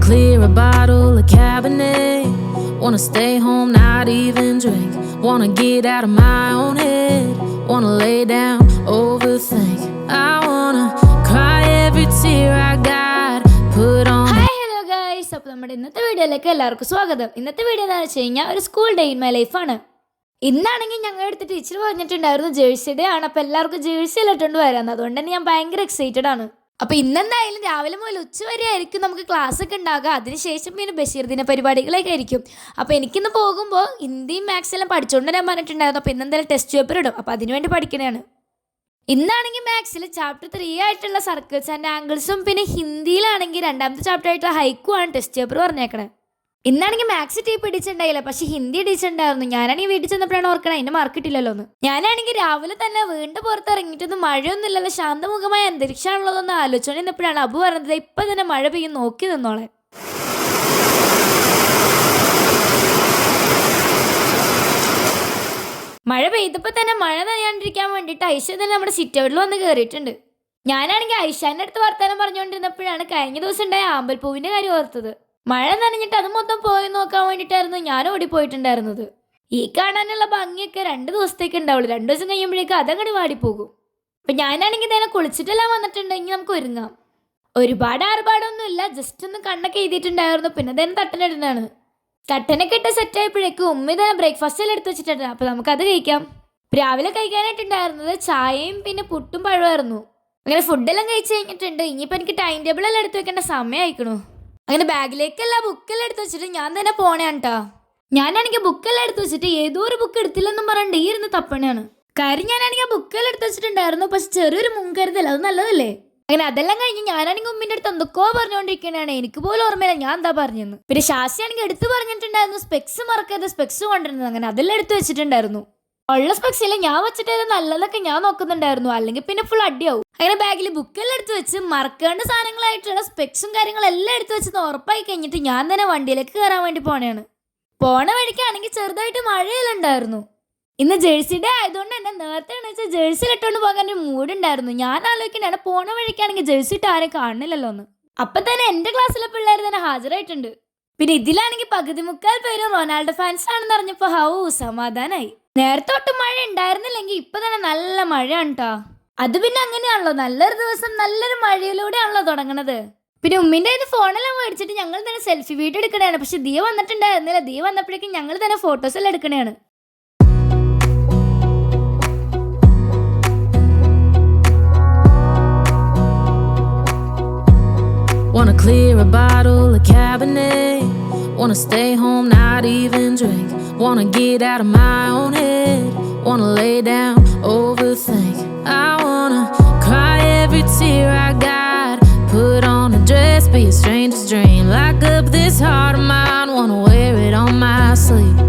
clear a bottle of Cabernet. Wanna stay home, not even drink. Wanna get out of my own head. Wanna lay down, overthink. I wanna cry every tear I got. Put on. Hi, hello guys. അപ്പോൾ നമ്മുടെ ഇന്നത്തെ വീഡിയോയിലേക്ക് എല്ലാവർക്കും സ്വാഗതം. ഇന്നത്തെ video എന്താണെന്ന് വെച്ച് കഴിഞ്ഞാൽ ഒരു സ്കൂൾ ഡേ ഇൻ മൈ ലൈഫാണ്. ഇന്നാണെങ്കിൽ ഞങ്ങളുടെ അടുത്ത് ടീച്ചർ പറഞ്ഞിട്ടുണ്ടായിരുന്നു ജേഴ്സി ഡേ ആണ്, അപ്പോൾ എല്ലാവർക്കും ജേഴ്സി ഇട്ടുകൊണ്ട് വരാമെന്ന്. അതുകൊണ്ട് തന്നെ ഞാൻ ഭയങ്കര എക്സൈറ്റഡ് ആണ്. അപ്പോൾ ഇന്നെന്തായാലും രാവിലെ മുതൽ ഉച്ചവരെ ആയിരിക്കും നമുക്ക് ക്ലാസ് ഒക്കെ ഉണ്ടാകുക. അതിനുശേഷം പിന്നെ ബഷീർ ദിന പരിപാടികളൊക്കെ ആയിരിക്കും. അപ്പോൾ എനിക്കിന്ന് പോകുമ്പോൾ ഹിന്ദിയും മാത്സ് എല്ലാം പഠിച്ചുകൊണ്ട് ഞാൻ പറഞ്ഞിട്ടുണ്ടായിരുന്നു. അപ്പോൾ ഇന്നെന്തായാലും ടെസ്റ്റ് പേപ്പർ ഇടും, അപ്പോൾ അതിനുവേണ്ടി പഠിക്കണതാണ്. ഇന്നാണെങ്കിൽ മാത്സിൽ ചാപ്റ്റർ 3 ആയിട്ടുള്ള സർക്കിൾസ് ആൻഡ് ആംഗിൾസും പിന്നെ ഹിന്ദിയിലാണെങ്കിൽ രണ്ടാമത്തെ ചാപ്റ്റർ ആയിട്ടുള്ള ഹൈക്കും ആണ് ടെസ്റ്റ് പേപ്പർ പറഞ്ഞേക്കണേ. ഇന്നാണെങ്കിൽ മാത്സ് ടീപ്പ് ഇടിച്ചിട്ടുണ്ടായില്ല, പക്ഷെ ഹിന്ദി ഇടിച്ചിട്ടുണ്ടായിരുന്നു. ഞാനാണെങ്കിൽ വീട്ടിൽ ചെന്നപ്പോഴാണ് ഓർക്കണം അതിന്റെ മാർക്ക് കിട്ടില്ലല്ലോ എന്ന്. ഞാനാണെങ്കിൽ രാവിലെ തന്നെ വീണ്ടും പുറത്തിറങ്ങിയിട്ടൊന്നും മഴയൊന്നും ഇല്ലല്ലോ, ശാന്തമുഖമായ അന്തരീക്ഷമാണുള്ളതെന്ന് ആലോചിച്ചുകൊണ്ടിരുന്നപ്പോഴാണ് അബു പറഞ്ഞത് ഇപ്പം തന്നെ മഴ പെയ്യും, നോക്കി നിന്നോളെ. മഴ പെയ്തപ്പോൾ തന്നെ മഴ നനയാണ്ടിരിക്കാൻ വേണ്ടിയിട്ട് ഐഷ തന്നെ നമ്മുടെ സിറ്റ് ഔട്ടിൽ വന്ന് കയറിയിട്ടുണ്ട്. ഞാനാണെങ്കിൽ ഐഷാന്റെ അടുത്ത് വർത്താനം പറഞ്ഞുകൊണ്ടിരുന്നപ്പോഴാണ് കഴിഞ്ഞ ദിവസം ഉണ്ടായ ആമ്പൽപ്പൂവിന്റെ കാര്യം ഓർത്തത്. മഴ നനഞ്ഞിട്ട് അത് മൊത്തം പോയി നോക്കാൻ വേണ്ടിയിട്ടായിരുന്നു ഞാൻ ഓടിപ്പോയിട്ടുണ്ടായിരുന്നത്. ഈ കാണാനുള്ള ഭംഗിയൊക്കെ 2 ദിവസത്തേക്ക് ഉണ്ടാവുള്ളൂ, 2 ദിവസം കഴിയുമ്പോഴേക്കും അതങ്ങോട്ട് വാടിപ്പോകും. അപ്പം ഞാനാണെങ്കിൽ നേരെ കുളിച്ചിട്ടെല്ലാം വന്നിട്ടുണ്ടെങ്കിൽ നമുക്ക് ഒരുങ്ങാം. ഒരുപാട് ആർഭാടമൊന്നും ഇല്ല, ജസ്റ്റ് ഒന്ന് കണ്ണൊക്കെ എഴുതിയിട്ടുണ്ടായിരുന്നു. പിന്നെ തന്നെ തട്ടനിടുന്നതാണ്. തട്ടനൊക്കെ ഇട്ട് സെറ്റായപ്പോഴേക്കും ഉമ്മ തന്നെ ബ്രേക്ക്ഫാസ്റ്റ് എല്ലാം എടുത്ത് വെച്ചിട്ടുണ്ട്. അപ്പോൾ നമുക്കത് കഴിക്കാം. രാവിലെ കഴിക്കാനായിട്ടുണ്ടായിരുന്നത് ചായയും പിന്നെ പുട്ടും പഴമായിരുന്നു. അങ്ങനെ ഫുഡെല്ലാം കഴിച്ച് കഴിഞ്ഞിട്ടുണ്ട്. ഇനിയിപ്പോൾ എനിക്ക് ടൈം ടേബിൾ എല്ലാം എടുത്ത് വെക്കേണ്ട സമയമായിക്കണു. അങ്ങനെ ബാഗിലേക്കല്ല ബുക്കെല്ലാം എടുത്ത് വെച്ചിട്ട് ഞാൻ തന്നെ പോണേണ് കേട്ടോ. ഞാനാണെങ്കിൽ ബുക്കെല്ലാം എടുത്ത് വെച്ചിട്ട് ഏതോ ഒരു ബുക്ക് എടുത്തില്ലെന്നും പറഞ്ഞിട്ട് ഈ ഇരുന്ന് തപ്പണയാണ്. കാര്യം ഞാനാണെങ്കിൽ ആ ബുക്കെല്ലാം എടുത്ത് വെച്ചിട്ടുണ്ടായിരുന്നു, പക്ഷെ ചെറിയൊരു മുൻകരുതൽ അത് നല്ലതല്ലേ. അങ്ങനെ അതെല്ലാം കഴിഞ്ഞ് ഞാനാണെങ്കിൽ ഉമ്മിൻ്റെ അടുത്ത് എന്തൊക്കെയോ പറഞ്ഞുകൊണ്ടിരിക്കുകയാണ്. എനിക്ക് പോലും ഓർമ്മയില്ല ഞാൻ എന്താ പറഞ്ഞെന്ന്. പിന്നെ ശാസ്ത്രിയാണെങ്കിൽ എടുത്ത് പറഞ്ഞിട്ടുണ്ടായിരുന്നു സ്പെക്സ് മറക്കാതെ സ്പെക്സ് കൊണ്ടിരുന്നത്. അങ്ങനെ അതെല്ലാം എടുത്ത് വെച്ചിട്ടുണ്ടായിരുന്നു. ഉള്ള സ്പെക്സിൽ ഞാൻ വെച്ചിട്ട് നല്ലതൊക്കെ ഞാൻ നോക്കുന്നുണ്ടായിരുന്നു, അല്ലെങ്കിൽ പിന്നെ ഫുൾ അടിയാവും. അങ്ങനെ ബാഗിൽ ബുക്കെല്ലാം എടുത്ത് വെച്ച് മറക്കേണ്ട സാധനങ്ങളായിട്ടുള്ള സ്പെക്സും കാര്യങ്ങളെല്ലാം എടുത്ത് വെച്ച് ഉറപ്പായി കഴിഞ്ഞിട്ട് ഞാൻ തന്നെ വണ്ടിയിലേക്ക് കയറാൻ വേണ്ടി പോണേണ്. പോണ വഴിക്കാണെങ്കിൽ ചെറുതായിട്ട് മഴയെല്ലാം ഉണ്ടായിരുന്നു. ഇന്ന് ജേഴ്സി ഡേ ആയതുകൊണ്ട് തന്നെ നേരത്തെ എണീച്ച് ജേഴ്സി ഇട്ടുകൊണ്ട് പോകാൻ ഒരു മൂടുണ്ടായിരുന്നു. ഞാൻ ആലോചിക്കണേ പോണ വഴിക്കാണെങ്കിൽ ജേഴ്സി ഇട്ട് ആരും കാണുന്നില്ലല്ലോ എന്ന്. അപ്പം തന്നെ എൻ്റെ ക്ലാസ്സിലെ പിള്ളേർ തന്നെ ഹാജരായിട്ടുണ്ട്. പിന്നെ ഇതിലാണെങ്കിൽ 1/4 പേരും റൊണാൾഡോ ഫാൻസ് ആണെന്ന് അറിഞ്ഞപ്പോൾ സമാധാനായി. നേരത്തെ തൊട്ട് മഴ ഉണ്ടായിരുന്നില്ലെങ്കിൽ ഇപ്പൊ തന്നെ നല്ല മഴയാണ് കേട്ടോ. അത് പിന്നെ അങ്ങനെയാണല്ലോ, നല്ലൊരു ദിവസം നല്ലൊരു മഴയിലൂടെയാണല്ലോ തുടങ്ങണത്. പിന്നെ ഉമ്മിൻ്റെ ഇത് ഫോണെല്ലാം മേടിച്ചിട്ട് ഞങ്ങൾ തന്നെ സെൽഫി വീഡിയോ എടുക്കണതാണ്. പക്ഷെ ദിയ വന്നിട്ടുണ്ടായിരുന്നില്ല. ദിയ വന്നപ്പോഴേക്കും ഞങ്ങൾ തന്നെ ഫോട്ടോസ് എല്ലാം എടുക്കണതാണ്. Wanna clear a bottle of Cabernet. Wanna stay home, not even drink. Wanna get out of my own head. Wanna lay down, overthink. I wanna cry every tear I got. Put on a dress, be a stranger's dream. Lock up this heart of mine, wanna wear it on my sleeve.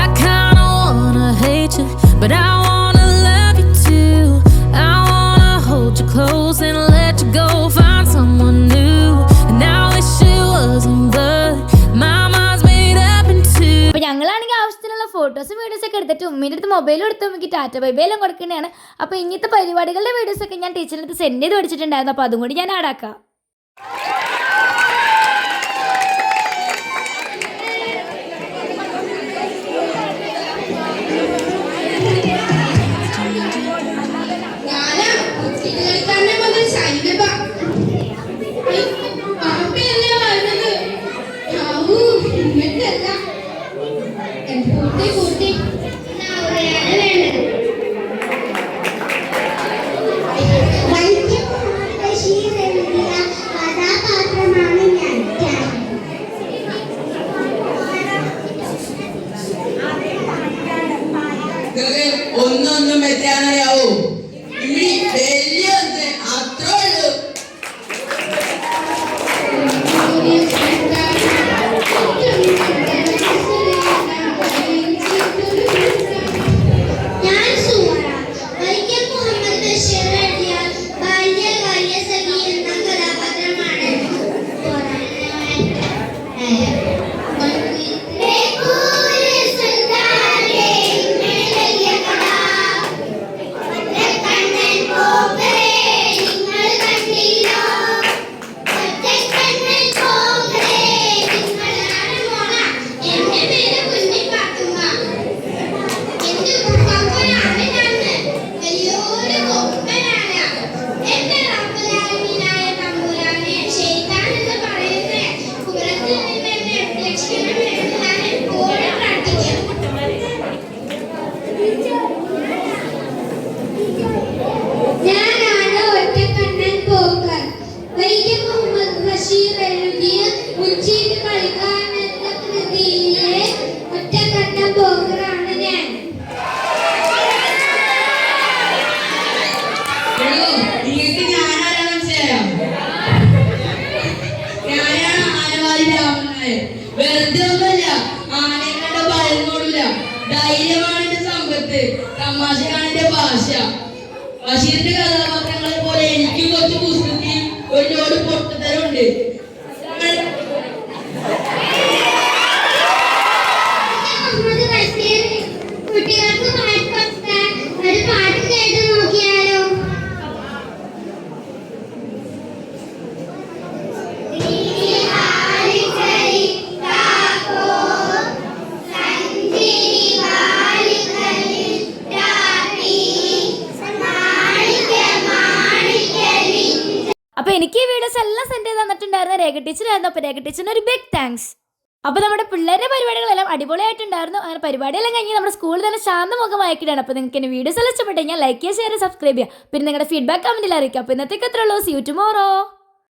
I kinda wanna hate you, but I wanna love you too. I wanna hold you close and let you go. Find someone new, and I wish it wasn't blood. My mind's made up in two. അപ്പോൾ ഞങ്ങളാണെങ്കിൽ ആവശ്യത്തിനുള്ള ഫോട്ടോസും വീഡിയോസൊക്കെ എടുത്തിട്ട് ഉമ്മീൻ്റെ അടുത്ത് മൊബൈലും എടുത്ത് ഉമ്മയ്ക്ക് ടാറ്റ ബൈബൈലും കൊടുക്കുന്നതാണ്. അപ്പോൾ ഇങ്ങനത്തെ പരിപാടികളുടെ വീഡിയോസൊക്കെ ഞാൻ ടീച്ചറിൻ്റെ അടുത്ത് സെൻഡ് ചെയ്ത് പഠിച്ചിട്ടുണ്ടായിരുന്നു. അപ്പോൾ അതും കൂടി ഞാൻ ആഡാക്കാം. ഒന്നൊന്നും വെച്ചാനറിയാവൂ, ഈ വലിയ അത്രേ ഉള്ളൂ. Okay. തമാശയാണ് എന്റെ ഭാഷ. ബഷീറിന്റെ കഥാപാത്രങ്ങളെ പോലെ എനിക്കും കുറച്ച് കുസൃതിയും ഒരു ലോഡ് പൊട്ടത്തരമുണ്ട്. കുട്ടികൾക്ക് ഒരു പാട്ട് കേട്ട് നോക്കിയാലോ? അപ്പൊ എനിക്ക് ഈ വീഡിയോസ് എല്ലാം സെൻഡ് ചെയ്ത് തന്നിട്ടുണ്ടായിരുന്ന രേഖ ടീച്ചറായിരുന്നു. അപ്പൊ രേഖ ടീച്ചറിന് ഒരു ബിഗ് താങ്ക്സ്. അപ്പൊ നമ്മുടെ പിള്ളേരുടെ പരിപാടികളെല്ലാം അടിപൊളിയായിട്ടുണ്ടായിരുന്നു. അങ്ങനെ പരിപാടിയെല്ലാം കഴിഞ്ഞ് നമ്മുടെ സ്കൂളിൽ തന്നെ ശാന്തമുഖമാക്കിയിട്ടാണ്. അപ്പൊ നിങ്ങൾക്ക് എന്റെ വീഡിയോസ് എല്ലാം ഇഷ്ടപ്പെട്ടെങ്കിൽ ലൈക്ക് ചെയ്യുക, ഷെയർ, സബ്സ്ക്രൈബ് ചെയ്യുക. പിന്നെ നിങ്ങളുടെ ഫീഡ്ബാക്ക് കമന്റിൽ അറിയിക്കുക. അപ്പൊ ഇന്നത്തേക്ക് അത്രേ ഉള്ളൂ. See you tomorrow.